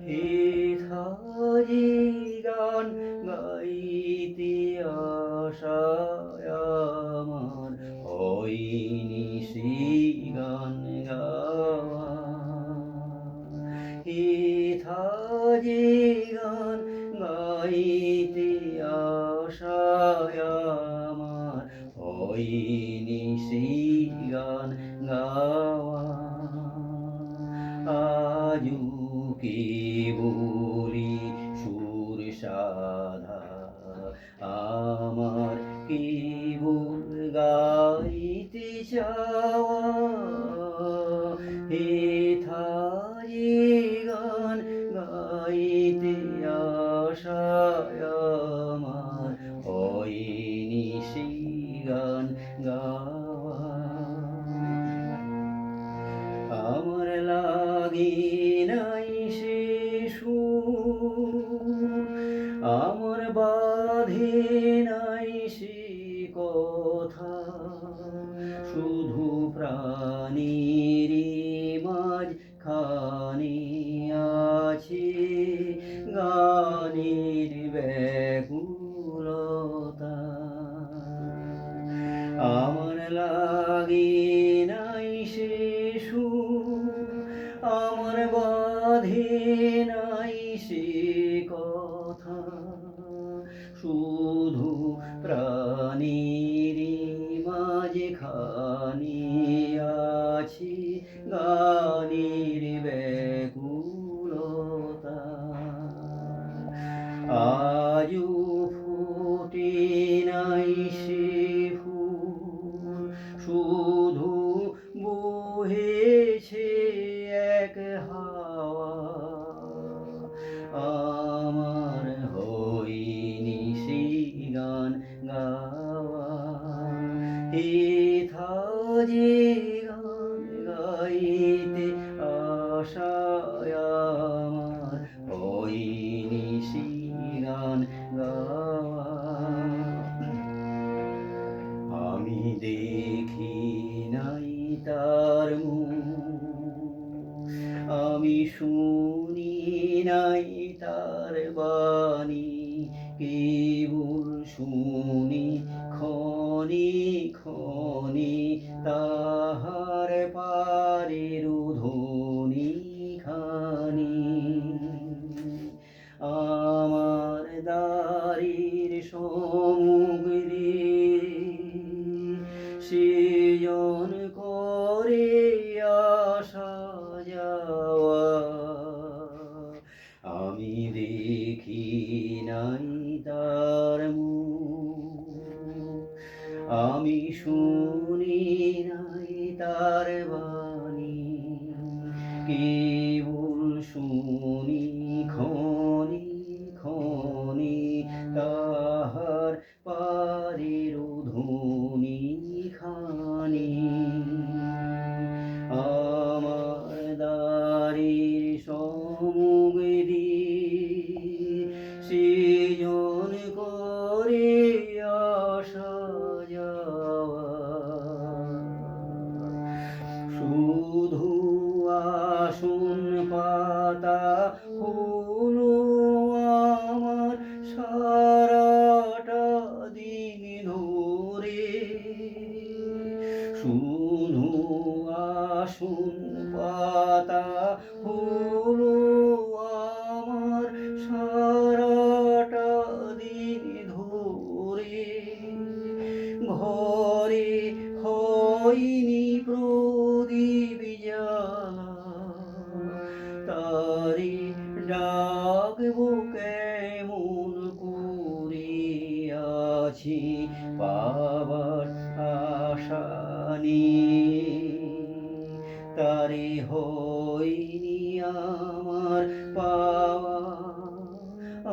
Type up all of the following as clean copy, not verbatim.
হেথারি গান গাইতে আশায় আমার হয়নি সেই গান গাওয়া। হেথারি গান গাইতে আশায় আমার হয়নি সেই গান গাওয়া। আজও কেবলি সুর সাধা আমার কেবল গাইতে চাওয়া। হেথারি গান গাইতে আশায় আমার হয়নি সেই গান গাওয়া। আমার লাগে নাই সে সুর, আমার বাঁধে নাই সে কথা, শুধু প্রাণীর মাঝখানে আছে গানের ব্যাকুলতা। আমার লাগে নাই সে সুর, আমার বাঁধে নাই সে কথা, শুধু প্রাণীর মাঝখানে আছে গানের ব্যাকুলতা। আজও ফোটে নাই সে ফুল, শুধু বহেছে এক হাওয়া। আমার হয়নি সেই গান গাওয়া। হেথারি গান গাইতে আশায় আমার হয়নি সেই গান গাওয়া। আমি দেখি নাই তার মুখ, আমি শুনি নাই তার বাণী, কেবল শুনি ক্ষণে ক্ষণে তাহার পারের ধ্বনি খানি। আমার দ্বারের সমুখে সৃজন করে আসা যাওয়া। আমি দেখি নাই তার মুখ, আমি শুনি নাই তার বাণী, কেবল শুনি ক্ষণে ক্ষণে তাহার পারের ধ্বনি খানি। আমার দ্বারের সম্মুখে সৃজন করে আসা যাওয়া, শুধু আসন পাতা হলো আমার সারাটা দিন ধরে, শুধু আসন পাতা হলো আমার সারাটা দিন ধরে। ঘরে হয়নি প্রদীপ জ্বালা, তারে ডাকবো কেমন করে, আছি পাবার আশা নিয়ে। তারে হয়নি আমার পাওয়া,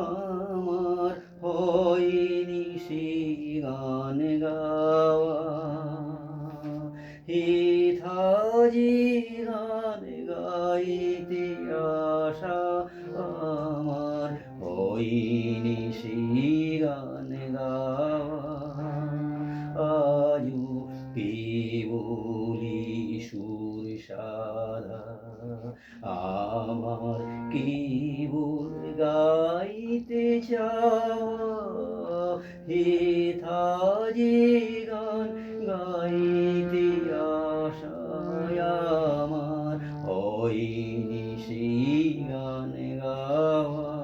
আমার হয়নি সে গান গাওয়া। হেথারি গান গাইতে আশা আমার হয়নি সেই গান গাওয়া। আজও কেবলি সুর সাধা আমার কেবল গাইতে চাওয়া হেথাজি